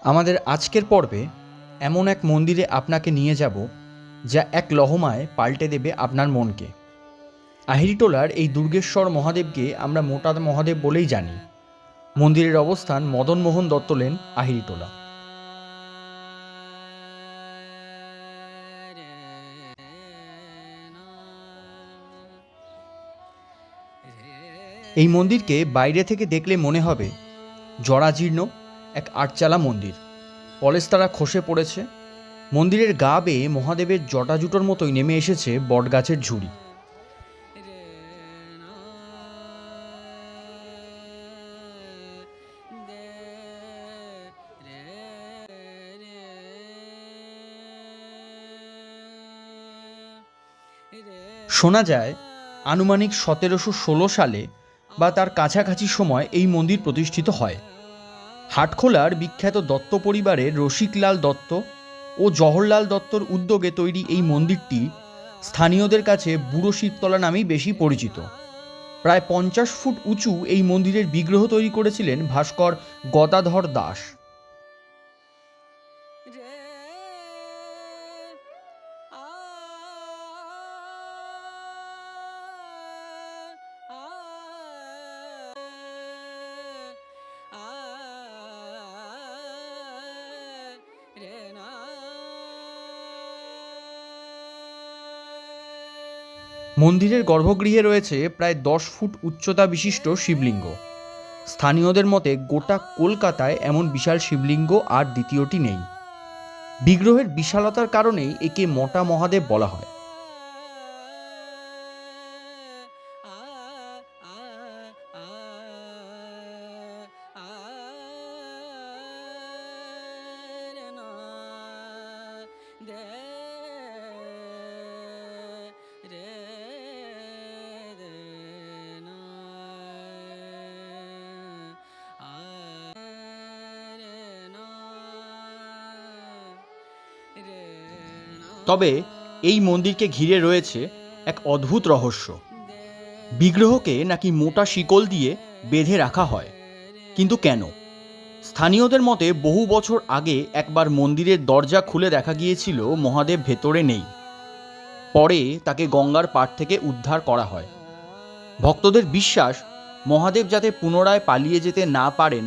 আমাদের আজকের পর্বে এমন এক মন্দিরে আপনাকে নিয়ে যাব যা এক লহমায় পাল্টে দেবে আপনার মনকে। আহিরিটোলার এই দুর্গেশ্বর মহাদেবকে আমরা মোটা মহাদেব বলেই জানি। মন্দিরের অবস্থান মদনমোহন দত্ত লেন, আহিরিটোলা। এই মন্দিরকে বাইরে থেকে দেখলে মনে হবে জরাজীর্ণ এক আটচালা মন্দির। পলেস্তারা খসে পড়েছে। মন্দিরের গা বেয়ে মহাদেবের জটাজুটোর মতোই নেমে এসেছে বটগাছের ঝুড়ি। শোনা যায় আনুমানিক 1716 সালে বা তার কাছাকাছি সময় এই মন্দির প্রতিষ্ঠিত হয়। হাটখোলার বিখ্যাত দত্ত পরিবারের রসিকলাল দত্ত ও জওহরলাল দত্তর উদ্যোগে তৈরি এই মন্দিরটি স্থানীয়দের কাছে বুড়ো শিবতলা নামেই বেশি পরিচিত। প্রায় 50 ফুট উঁচু এই মন্দিরের বিগ্রহ তৈরি করেছিলেন ভাস্কর গদাধর দাস। মন্দিরের গর্ভগৃহে রয়েছে প্রায় 10 ফুট উচ্চতা বিশিষ্ট শিবলিঙ্গ। স্থানীয়দের মতে গোটা কলকাতায় এমন বিশাল শিবলিঙ্গ আর দ্বিতীয়টি নেই। বিগ্রহের বিশালতার কারণেই একে মোটা মহাদেব বলা হয়। তবে এই মন্দিরকে ঘিরে রয়েছে এক অদ্ভুত রহস্য। বিগ্রহকে নাকি মোটা শিকল দিয়ে বেঁধে রাখা হয়, কিন্তু কেন? স্থানীয়দের মতে বহু বছর আগে একবার মন্দিরের দরজা খুলে দেখা গিয়েছিল মহাদেব ভেতরে নেই। পরে তাকে গঙ্গার পাড় থেকে উদ্ধার করা হয়। ভক্তদের বিশ্বাস মহাদেব যাতে পুনরায় পালিয়ে যেতে না পারেন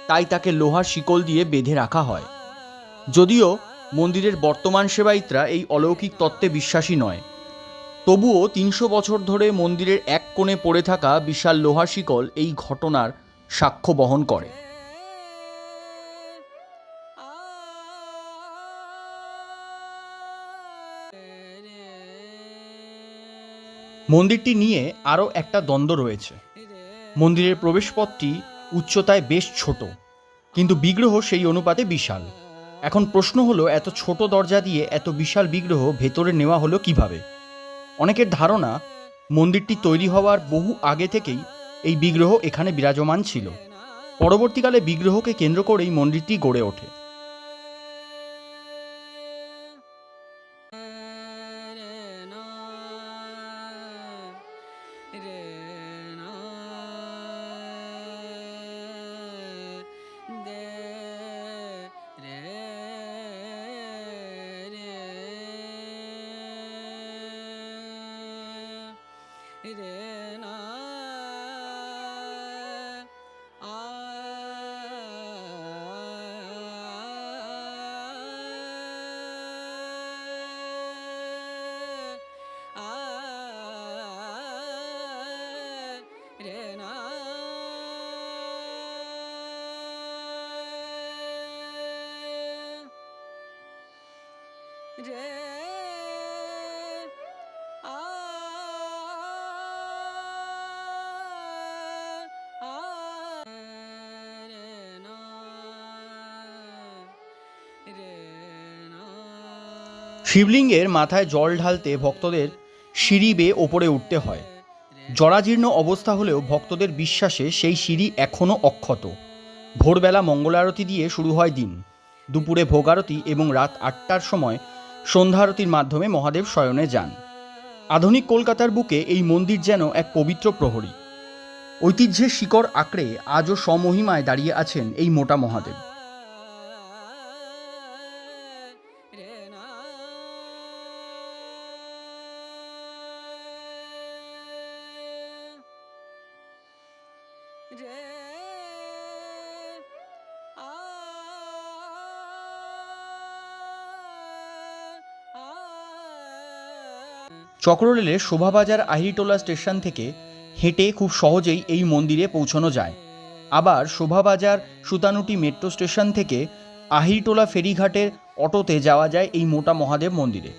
তাই তাকে লোহার শিকল দিয়ে বেঁধে রাখা হয়। যদিও মন্দিরের বর্তমান সেবায়িতরা এই অলৌকিক তত্ত্বে বিশ্বাসী নয়, তবুও 300 বছর ধরে মন্দিরের এক কোণে পড়ে থাকা বিশাল লোহার শিকল এই ঘটনার সাক্ষ্য বহন করে। মন্দিরটি নিয়ে আরও একটা দ্বন্দ্ব রয়েছে। মন্দিরের প্রবেশপথটি উচ্চতায় বেশ ছোট, কিন্তু বিগ্রহ সেই অনুপাতে বিশাল। এখন প্রশ্ন হলো, এত ছোট দরজা দিয়ে এত বিশাল বিগ্রহ ভেতরে নেওয়া হলো কিভাবে? অনেকের ধারণা মন্দিরটি তৈরি হওয়ার বহু আগে থেকেই এই বিগ্রহ এখানে বিরাজমান ছিল। পরবর্তীকালে বিগ্রহকে কেন্দ্র করেই মন্দিরটি গড়ে ওঠে। শিবলিঙ্গের মাথায় জল ঢালতে ভক্তদের সিঁড়ি বেয়ে ওপরে উঠতে হয়। জরাজীর্ণ অবস্থা হলেও ভক্তদের বিশ্বাসে সেই সিঁড়ি এখনও অক্ষত। ভোরবেলা মঙ্গল আরতি দিয়ে শুরু হয় দিন। দুপুরে ভোগ আরতি এবং রাত 8টার সময় সন্ধ্যা আরতির মাধ্যমে মহাদেব শয়নে যান। আধুনিক কলকাতার বুকে এই মন্দির যেন এক পবিত্র প্রহরী। ঐতিহ্যের শিকড় আঁকড়ে আজও স্বমহিমায় দাঁড়িয়ে আছেন এই মোটা মহাদেব। চক্ররেলের শোভাবাজার আহিরিটোলা স্টেশন থেকে হেঁটে খুব সহজেই এই মন্দিরে পৌঁছানো যায়। আবার শোভাবাজার সুতানুটি মেট্রো স্টেশন থেকে আহিরিটোলা ফেরিঘাটের অটোতে যাওয়া যায় এই মোটা মহাদেব মন্দিরে।